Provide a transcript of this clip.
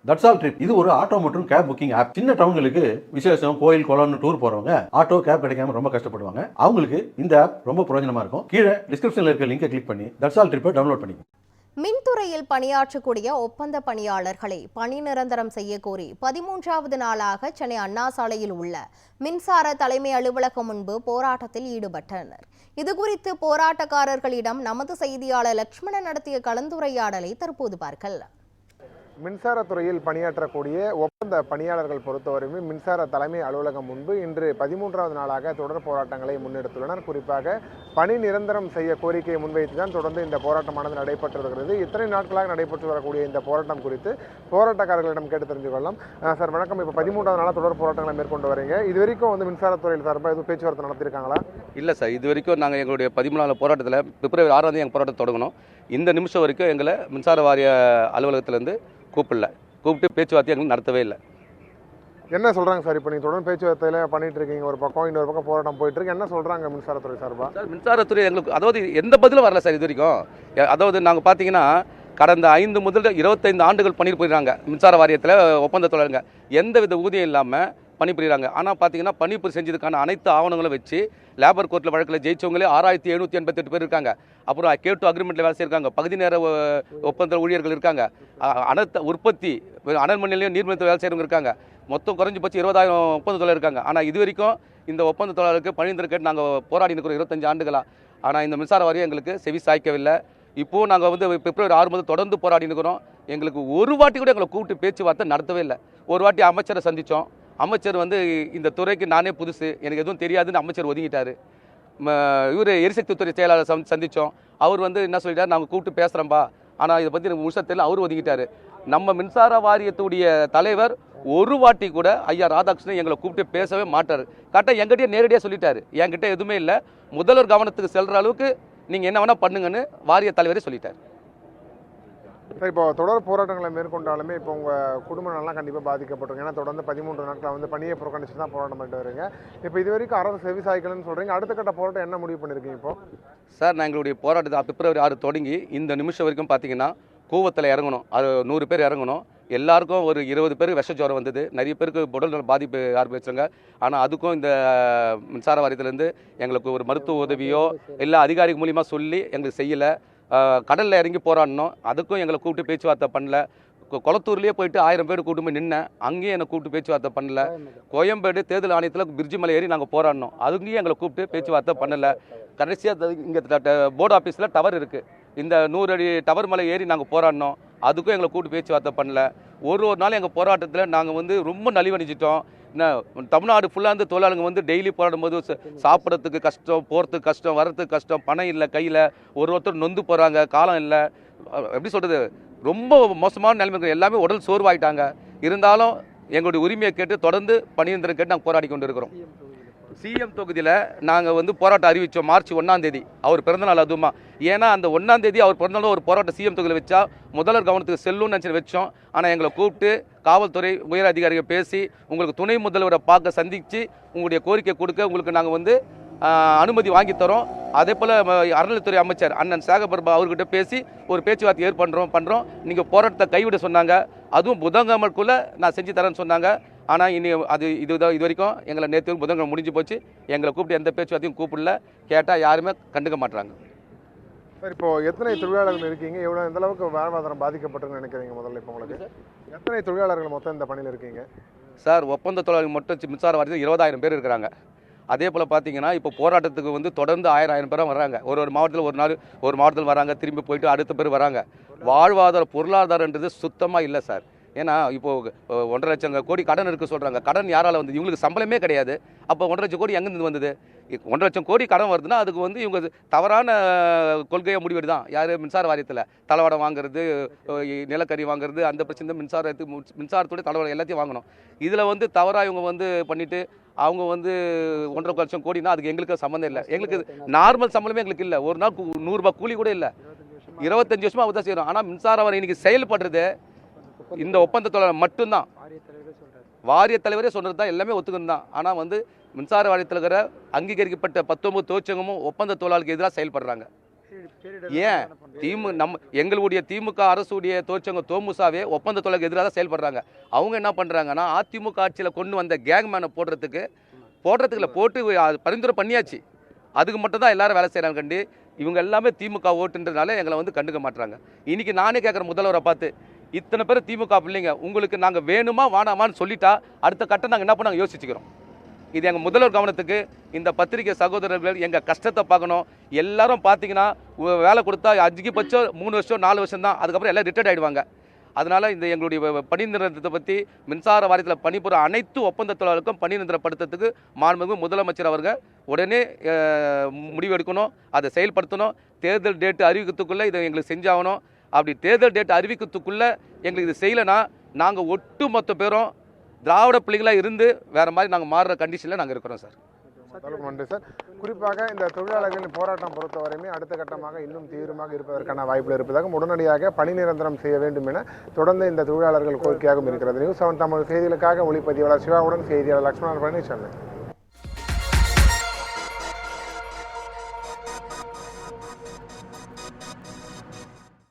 That's all trip இது ஒரு auto மற்றும் கேப் புக்கிங் ஆப். சின்ன டவுன்களுக்கு விசேஷம், கோயில், குளம்னு டூர் போறவங்க ஆட்டோ கேப் கிடைக்காம ரொம்ப கஷ்டப்படுவாங்க. அவங்களுக்கு இந்த ஆப் ரொம்ப பிரயோஜனமா இருக்கும். கீழே டிஸ்கிரிப்ஷன்ல இருக்க லிங்கை கிளிக் பண்ணி தட்ஸ் ஆல் ட்ரிப்பை டவுன்லோட் பண்ணிக்கோங்க. மின்துறையில் பணியாற்றக்கூடிய ஒப்பந்த பணியாளர்களை பணி நிரந்தரம் செய்ய கோரி 13வது நாளாக சென்னை அண்ணா சாலையில் உள்ள மின்சார தலைமை அலுவலகம் முன்பு போராட்டத்தில் ஈடுபட்டனர். இதுகுறித்து போராட்டக்காரர்களிடம் நமது செய்தியாளர் லட்சுமணன் நடத்திய கலந்துரையாடலை தற்போது பார்க்கலாம். மின்சாரத்துறையில் பணியாற்றக்கூடிய ஒப்பந்த பணியாளர்கள் பொறுத்தவரையுமே மின்சார தலைமை அலுவலகம் முன்பு இன்று 13வது நாளாக தொடர் போராட்டங்களை முன்னெடுத்துள்ளனர். குறிப்பாக பணி நிரந்தரம் செய்ய கோரிக்கையை முன்வைத்து தான் தொடர்ந்து இந்த போராட்டமானது நடைபெற்று வருகிறது. இத்தனை நாட்களாக நடைபெற்று வரக்கூடிய இந்த போராட்டம் குறித்து போராட்டக்காரர்களிடம் கேட்டு தெரிஞ்சு கொள்ளலாம். சார் வணக்கம். இப்போ 13வது நாளாக தொடர் போராட்டங்களை மேற்கொண்டு வரீங்க. இது வரைக்கும் மின்சாரத்துறையில் சார்பாக எதுவும் பேச்சுவார்த்தை நடத்திருக்காங்களா? இல்லை சார், இது வரைக்கும் நாங்கள் எங்களுடைய 13வது போராட்டத்தில் பிப்ரவரி 6ஆம் தேதி எங்கள் போராட்டத்தை தொடங்கணும். இந்த நிமிஷம் வரைக்கும் எங்களை மின்சார வாரிய அலுவலகத்திலேருந்து கூப்பிட்டு பேச்சுவார்த்தை எங்களுக்கு நடத்தவே இல்லை. என்ன சொல்கிறாங்க சார்? இப்போ நீங்கள் தொடர்ந்து பேச்சுவார்த்தையில் பண்ணிட்டு இருக்கீங்க, ஒரு பக்கம் இன்னொரு பக்கம் போராட்டம் போயிட்டு இருக்கு. என்ன சொல்கிறாங்க மின்சாரத்துறை சார்பாக? சார், மின்சாரத்துறை எங்களுக்கு அதாவது எந்த பதிலும் வரல சார் இது வரைக்கும். அதாவது நாங்கள் பார்த்தீங்கன்னா கடந்த 5 முதல் 25 ஆண்டுகள் பண்ணிட்டு மின்சார வாரியத்தில் ஒப்பந்த தொழிலாளங்க எந்த வித ஊதியம் இல்லாமல் பணிபுரிகிறாங்க. ஆனால் பார்த்தீங்கன்னா பணிபுரி செஞ்சதுக்கான அனைத்து ஆவணங்களும் வச்சு லேபர் கோர்ட்டில் வழக்கில் ஜெயிச்சவங்களே 6788 பேர் இருக்காங்க. அப்புறம் கேட்டு அக்ரிமெண்ட்டில் வேலை செய்யிருக்காங்க. பகுதி நேர ஒப்பந்த ஊழியர்கள் இருக்காங்க. அனைத்து உற்பத்தி அனல் மண்ணிலையும் நீர்மணத்தில் வேலை செய்கிறவங்க இருக்காங்க. மொத்தம் குறைஞ்சபட்சம் 20,000 ஒப்பந்த தொழிலாளர் இருக்காங்க. ஆனால் இது வரைக்கும் இந்த ஒப்பந்த தொழிலாளருக்கு பணி கேட்டு நாங்கள் போராடி இருக்கிறோம் 25 ஆண்டுகளாக. ஆனால் இந்த மின்சார வாரியம் எங்களுக்கு செவி சாய்க்கவில்லை. இப்போது நாங்கள் பிப்ரவரி 6 முதல் தொடர்ந்து போராடி இருக்கிறோம். எங்களுக்கு ஒரு வாட்டி கூட எங்களை கூப்பிட்டு பேச்சுவார்த்தை நடத்தவே இல்லை. ஒரு வாட்டி அமைச்சரை சந்தித்தோம். அமைச்சர் இந்த துறைக்கு நானே புதுசு, எனக்கு எதுவும் தெரியாதுன்னு அமைச்சர் ஒதுங்கிட்டார். இவர் எரிசக்தி துறை செயலாளர் சந்தித்தோம். அவர் என்ன சொல்லிட்டார், நாங்கள் கூப்பிட்டு பேசுகிறோம்பா, ஆனால் இதை பற்றி எனக்கு முழுசாக தெரியல, அவர் ஒதுங்கிட்டார். நம்ம மின்சார வாரியத்துடைய தலைவர் ஒரு வாட்டி கூட ஐயா ராதாகிருஷ்ணன் எங்களை கூப்பிட்டு பேசவே மாட்டார். கரெக்டாக எங்கிட்டே நேரடியாக சொல்லிட்டார், என்கிட்ட எதுவுமே இல்லை, முதல்வர் கவனத்துக்கு செல்கிற அளவுக்கு நீங்கள் என்ன வேணால் பண்ணுங்கன்னு வாரிய தலைவரே சொல்லிட்டார். இப்போ தொடர் போராட்டங்களை மேற்கொண்டாலுமே இப்போ உங்கள் குடும்ப நலலாம் கண்டிப்பாக பாதிக்கப்பட்டிருங்க. ஏன்னா தொடர்ந்து 13 நாட்கள் பணியை புறக்கணிச்சு தான் போராட்டம் பண்ணிட்டு வரீங்க. இப்போ இது வரைக்கும் அரசு செவி சாய்க்கலன்னு சொல்கிறீங்க. அடுத்த கட்ட போராட்டம் என்ன முடிவு பண்ணியிருக்கீங்க இப்போ? சார், நான் எங்களுடைய போராட்டத்தை பிப்ரவரி 6 தொடங்கி இந்த நிமிஷம் வரைக்கும் பார்த்தீங்கன்னா கூவத்தில் இறங்கணும். அது 100 பேர் இறங்கணும். எல்லாருக்கும் ஒரு 20 பேருக்கு விஷஜுவரம் வந்தது. நிறைய பேருக்கு உடல்நல பாதிப்பு ஆரம்பிச்சாங்க. ஆனால் அதுக்கும் இந்த மின்சார வாரியத்திலேருந்து எங்களுக்கு ஒரு மருத்துவ உதவியோ இல்லை அதிகாரிகள் மூலியமாக சொல்லி எங்களுக்கு செய்யலை. கடலில் இறங்கி போராடணும், அதுக்கும் எங்களை கூப்பிட்டு பேச்சுவார்த்தை பண்ணல. குளத்தூர்லேயே போயிட்டு 1000 பேர் கூட்டு போய் நின்னேன், அங்கேயும் என்னை கூப்பிட்டு பேச்சுவார்த்தை பண்ணல. கோயம்பேடு தேர்தல் ஆணையத்தில் பிரிட்ஜு மலை ஏறி நாங்கள் போராடினோம், அதுங்கேயும் எங்களை கூப்பிட்டு பேச்சுவார்த்தை பண்ணலை. கடைசியாக இங்கே போர்டு ஆஃபீஸில் டவர் இருக்குது, இந்த 100 அடி டவர் மலை ஏறி நாங்கள் போராடினோம், அதுக்கும் எங்களை கூப்பிட்டு பேச்சுவார்த்தை பண்ணல. ஒரு நாள் எங்கள் போராட்டத்தில் நாங்கள் ரொம்ப நலிவடைஞ்சிட்டோம். தமிழ்நாடு ஃபுல்லாக தொழிலாளர்கள் டெய்லி போராடும் போது சாப்பிட்றதுக்கு கஷ்டம், போகிறதுக்கு கஷ்டம், வர்றதுக்கு கஷ்டம், பணம் இல்லை கையில், ஒருத்தர் நொந்து போகிறாங்க, காலம் இல்லை, எப்படி சொல்கிறது, ரொம்ப மோசமான நிலைமை. எல்லாமே உடல் சோர்வாயிட்டாங்க. இருந்தாலும் எங்களுடைய உரிமையை கேட்டு தொடர்ந்து பணியந்திரம் கேட்டு நாங்கள் போராடி கொண்டு இருக்கிறோம். சிஎம் தொகுதியில் நாங்கள் போராட்டம் அறிவித்தோம் மார்ச் 1ஆம் தேதி, அவர் பிறந்தநாள். அதுவுமா ஏன்னா அந்த 1ஆம் தேதி அவர் பிறந்தநாள் ஒரு போராட்டம் சிஎம் தொகுதியில் வச்சா முதல்வர் கவனத்துக்கு செல்லும்னு நினச்சி வச்சோம். ஆனால் எங்களை கூப்பிட்டு காவல்துறை உயர் அதிகாரிகள் பேசி உங்களுக்கு துணை முதல்வரை பார்க்க சந்தித்து உங்களுடைய கோரிக்கை கொடுக்க உங்களுக்கு நாங்கள் அனுமதி வாங்கி தரோம். அதே போல் அறநிலைத்துறை அமைச்சர் அண்ணன் சேகர்பாபு அவர்கிட்ட பேசி ஒரு பேச்சுவார்த்தை பண்ணுறோம். நீங்கள் போராட்டத்தை கைவிட சொன்னாங்க. அதுவும் புதன்கிழமைக்குள்ளே நான் செஞ்சு தரேன்னு சொன்னாங்க. ஆனால் இது வரைக்கும் எங்களை நேற்று புதன்கிழமை முடிஞ்சு போச்சு. எங்களை கூப்பிட்டு எந்த பேச்சுவார்த்தையும் கூப்பிடல, கேட்டால் யாருமே கண்டுக்க மாட்டுறாங்க. சார், இப்போ எத்தனை தொழிலாளர்கள் இருக்கீங்க? எந்த அளவுக்கு வாழ்வாதாரம் பாதிக்கப்பட்டிருக்குன்னு நினைக்கிறீங்க? முதல்ல இப்போ உங்களுக்கு எத்தனை தொழிலாளர்கள் மொத்தம் இந்த பணியில் இருக்கீங்க? சார், ஒப்பந்த தொழிலாளர்கள் மட்டும் மின்சார வாரியத்தில் 20,000 பேர் இருக்கிறாங்க. அதே போல் பார்த்தீங்கன்னா இப்போ போராட்டத்துக்கு தொடர்ந்து 1000 பேரும் வராங்க. ஒரு மாவட்டத்தில் ஒரு மாவட்டத்தில் வராங்க, திரும்பி போயிட்டு அடுத்த பேர் வராங்க. வாழ்வாதாரம் பொருளாதாரன்றது சுத்தமாக இல்லை சார். ஏன்னா இப்போது 1.5 லட்சம் கோடி கடன் இருக்குது சொல்கிறாங்க. கடன் யாரால் இவங்களுக்கு சம்பளமே கிடையாது. அப்போ 1.5 லட்சம் கோடி எங்கேருந்து வந்தது? 1.5 லட்சம் கோடி கடன் வருதுன்னா அதுக்கு இவங்க தவறான கொள்கையை முடிவெடு தான். யார் மின்சார வாரியத்தில் தளவாடம் வாங்குறது, நிலக்கரி வாங்குறது, அந்த பிரச்சனை மின்சாரத்துடைய தளவாடம் எல்லாத்தையும் வாங்கணும். இதில் தவறாக இவங்க பண்ணிவிட்டு அவங்க 1.5 லட்சம் கோடினா அதுக்கு எங்களுக்கு சம்மந்தம் இல்லை. எங்களுக்கு நார்மல் சம்பளமே எங்களுக்கு இல்லை. ஒரு நாள் 100 ரூபாய் கூலி கூட இல்லை. 25 வருஷமாக அவங்க தான் செய்கிறோம். ஆனால் மின்சார வாரியம் இன்றைக்கி செயல்படுறது இந்த ஒப்பந்த தொழிலாளர் மட்டும்தான். வாரிய தலைவரே சொல்கிறது தான், எல்லாமே ஒத்துக்கணும் தான். ஆனால் மின்சார வாரியத்தில் இருக்கிற அங்கீகரிக்கப்பட்ட 19 தொழிற்சங்கமும் ஒப்பந்த தொழிலாளருக்கு எதிராக செயல்படுறாங்க. ஏன் எங்களுடைய திமுக அரசுடைய தொழிற்சங்கம் தோமுசாவே ஒப்பந்த தொழிலுக்கு எதிராக செயல்படுறாங்க. அவங்க என்ன பண்ணுறாங்கன்னா அதிமுக ஆட்சியில் கொண்டு வந்த கேங்மேனை போட்டு பரிந்துரை பண்ணியாச்சு. அதுக்கு மட்டும் தான் எல்லாரும் வேலை செய்கிறாங்க கண்டு. இவங்க எல்லாமே திமுக ஓட்டுன்றதுனால எங்களை வந்து கண்டுக்க மாட்டுறாங்க. இன்னைக்கு நானே கேட்குறேன் முதல்வரை பார்த்து, இத்தனை பேர் திமுக பிள்ளைங்க, உங்களுக்கு நாங்கள் வேணுமா வேணாமான்னு சொல்லிட்டா அடுத்த கட்டம் நாங்கள் என்ன பண்ண யோசிச்சுக்கிறோம். இது எங்கள் முதல்வர் கவனத்துக்கு இந்த பத்திரிகை சகோதரர்கள் எங்கள் கஷ்டத்தை பார்க்கணும். எல்லாரும் பார்த்தீங்கன்னா வேலை கொடுத்தா அதிகபட்சம் 3 வருஷம் 4 வருஷம் தான், அதுக்கப்புறம் எல்லாம் ரிட்டையர்ட் ஆகிடுவாங்க. அதனால் இந்த எங்களுடைய பணி நிரந்தரத்தை பற்றி மின்சார வாரியத்தில் பணிபுற அனைத்து ஒப்பந்த தொழிலாளருக்கும் பணி நிரந்தரப்படுத்துறதுக்கு மாண்புமிகு முதலமைச்சர் அவர்கள் உடனே முடிவெடுக்கணும், அதை செயல்படுத்தணும். தேர்தல் டேட்டு அறிவிக்கிறதுக்குள்ளே இதை எங்களுக்கு செஞ்சாகணும். அப்படி தேர்தல் டேட் அறிவிக்கிறதுக்குள்ளே எங்களுக்கு இது செய்யலைன்னா நாங்கள் ஒட்டு மொத்த பேரும் திராவிட பிள்ளைகளாக இருந்து வேறு மாதிரி நாங்கள் மாறுற கண்டிஷனில் நாங்கள் இருக்கிறோம் சார். நன்றி சார். குறிப்பாக இந்த தொழிலாளர்களின் போராட்டம் பொறுத்தவரையுமே அடுத்த கட்டமாக இன்னும் தீவிரமாக இருப்பதற்கான வாய்ப்புகள் இருப்பதாக உடனடியாக பணி நிரந்தரம் செய்ய வேண்டும் என தொடர்ந்து இந்த தொழிலாளர்கள் கோரிக்கையாகவும் இருக்கிறது. நியூஸ் 7 தமிழ் செய்திகளுக்காக ஒளிப்பதிவாளர் சிவாவுடன் செய்தியாளர் லட்சுமணன் பழனிசாமி.